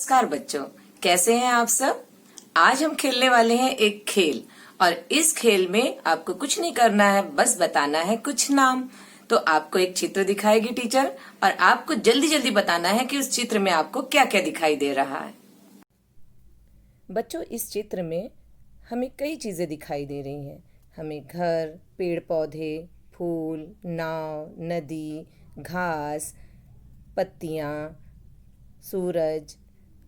नमस्कार बच्चों, कैसे हैं आप सब। आज हम खेलने वाले हैं एक खेल और इस खेल में आपको कुछ नहीं करना है, बस बताना है कुछ नाम। तो आपको एक चित्र दिखाएगी टीचर और आपको जल्दी जल्दी बताना है कि उस चित्र में आपको क्या क्या दिखाई दे रहा है। बच्चों, इस चित्र में हमें कई चीजें दिखाई दे रही हैं। हमें घर, पेड़ पौधे, फूल, नाव, नदी, घास, पत्तियाँ, सूरज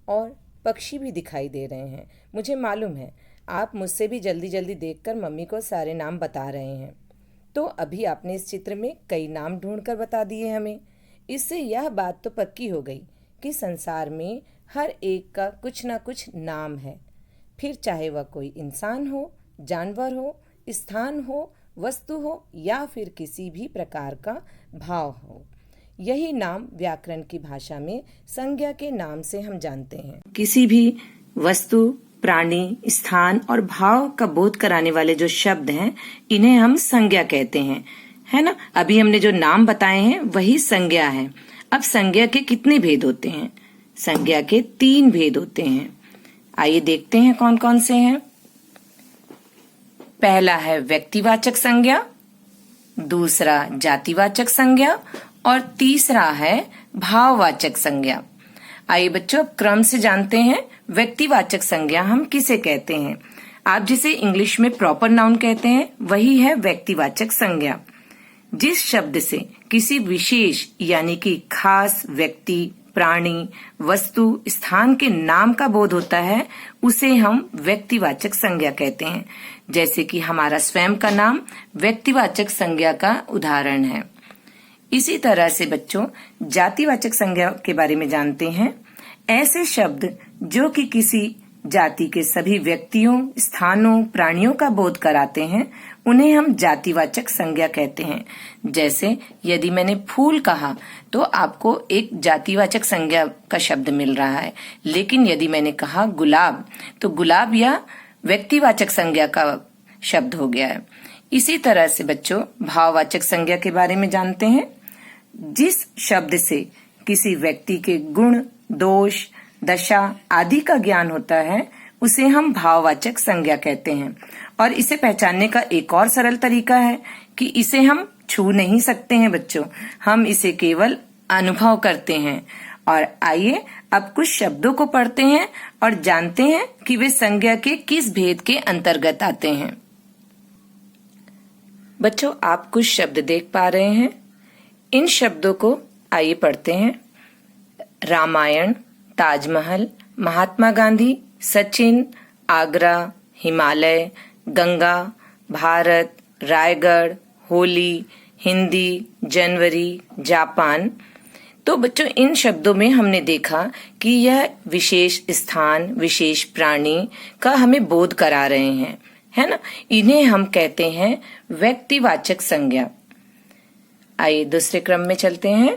और पक्षी भी दिखाई दे रहे हैं। मुझे मालूम है आप मुझसे भी जल्दी जल्दी देखकर मम्मी को सारे नाम बता रहे हैं। तो अभी आपने इस चित्र में कई नाम ढूंढकर बता दिए हमें। इससे यह बात तो पक्की हो गई कि संसार में हर एक का कुछ ना कुछ नाम है। फिर चाहे वह कोई इंसान हो, जानवर हो, स्थान हो, वस्तु हो या फिर किसी भी प्रकार का भाव हो। यही नाम व्याकरण की भाषा में संज्ञा के नाम से हम जानते हैं। किसी भी वस्तु, प्राणी, स्थान और भाव का बोध कराने वाले जो शब्द हैं, इन्हें हम संज्ञा कहते हैं, है ना। अभी हमने जो नाम बताए हैं वही संज्ञा है। अब संज्ञा के कितने भेद होते हैं? संज्ञा के 3 भेद होते हैं। आइए देखते हैं कौन कौन से हैं। पहला है व्यक्तिवाचक संज्ञा, दूसरा जातिवाचक संज्ञा और तीसरा है भाववाचक संज्ञा। आइए बच्चों, अब क्रम से जानते हैं व्यक्तिवाचक संज्ञा हम किसे कहते हैं। आप जिसे इंग्लिश में प्रॉपर नाउन कहते हैं वही है व्यक्तिवाचक संज्ञा। जिस शब्द से किसी विशेष यानी कि खास व्यक्ति, प्राणी, वस्तु, स्थान के नाम का बोध होता है उसे हम व्यक्तिवाचक संज्ञा कहते हैं। जैसे कि हमारा स्वयं का नाम व्यक्तिवाचक संज्ञा का उदाहरण है। इसी तरह से बच्चों, जातिवाचक संज्ञा के बारे में जानते हैं। ऐसे शब्द जो कि किसी जाति के सभी व्यक्तियों, स्थानों, प्राणियों का बोध कराते हैं उन्हें हम जातिवाचक संज्ञा कहते हैं। जैसे यदि मैंने फूल कहा तो आपको एक जातिवाचक संज्ञा का शब्द मिल रहा है, लेकिन यदि मैंने कहा गुलाब तो गुलाब या व्यक्तिवाचक संज्ञा का शब्द हो गया है। इसी तरह से बच्चों, भाववाचक संज्ञा के बारे में जानते हैं। जिस शब्द से किसी व्यक्ति के गुण, दोष, दशा आदि का ज्ञान होता है उसे हम भाववाचक संज्ञा कहते हैं। और इसे पहचानने का एक और सरल तरीका है कि इसे हम छू नहीं सकते हैं बच्चों, हम इसे केवल अनुभव करते हैं। और आइए अब कुछ शब्दों को पढ़ते हैं और जानते हैं कि वे संज्ञा के किस भेद के अंतर्गत आते हैं। बच्चों, आप कुछ शब्द देख पा रहे हैं। इन शब्दों को आइए पढ़ते हैं। रामायण, ताजमहल, महात्मा गांधी, सचिन, आगरा, हिमालय, गंगा, भारत, रायगढ़, होली, हिंदी, जनवरी, जापान। तो बच्चों, इन शब्दों में हमने देखा कि यह विशेष स्थान, विशेष प्राणी का हमें बोध करा रहे हैं, है ना। इन्हें हम कहते हैं व्यक्तिवाचक संज्ञा। आइए दूसरे क्रम में चलते हैं।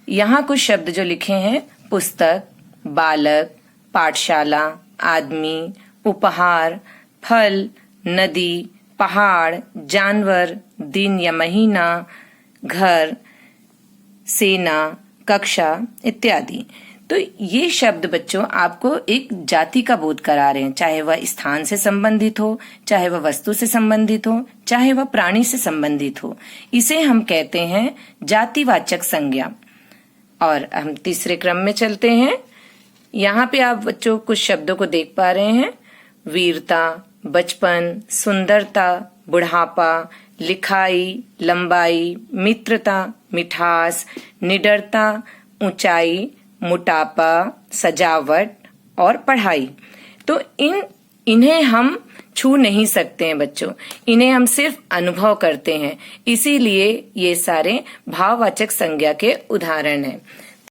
यहाँ कुछ शब्द जो लिखे हैं, पुस्तक, बालक, पाठशाला, आदमी, उपहार, फल, नदी, पहाड़, जानवर, दिन या महीना, घर, सेना, कक्षा इत्यादि। तो ये शब्द बच्चों आपको एक जाति का बोध करा रहे हैं, चाहे वह स्थान से संबंधित हो, चाहे वह वस्तु से संबंधित हो, चाहे वह प्राणी से संबंधित हो। इसे हम कहते हैं जातिवाचक संज्ञा। और हम तीसरे क्रम में चलते हैं। यहाँ पे आप बच्चों कुछ शब्दों को देख पा रहे हैं। वीरता, बचपन, सुंदरता, बुढ़ापा, लिखाई, लंबाई, मित्रता, मिठास, निडरता, ऊंचाई, मोटापा, सजावट और पढ़ाई। तो इन्हें हम छू नहीं सकते हैं बच्चों, इन्हें हम सिर्फ अनुभव करते हैं। इसीलिए ये सारे भाववाचक संज्ञा के उदाहरण हैं।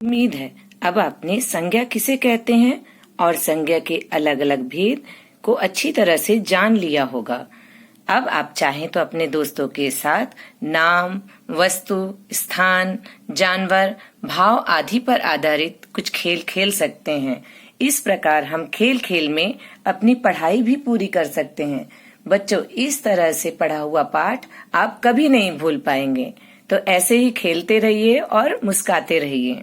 उम्मीद है अब आपने संज्ञा किसे कहते हैं और संज्ञा के अलग अलग भेद को अच्छी तरह से जान लिया होगा। अब आप चाहें तो अपने दोस्तों के साथ नाम, वस्तु, स्थान, जानवर, भाव आदि पर आधारित कुछ खेल खेल सकते हैं। इस प्रकार हम खेल खेल में अपनी पढ़ाई भी पूरी कर सकते हैं। बच्चों, इस तरह से पढ़ा हुआ पाठ आप कभी नहीं भूल पाएंगे। तो ऐसे ही खेलते रहिए और मुस्कुराते रहिए।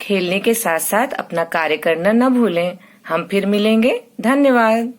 खेलने के साथ साथ अपना कार्य करना न भूलें। हम फिर मिलेंगे। धन्यवाद।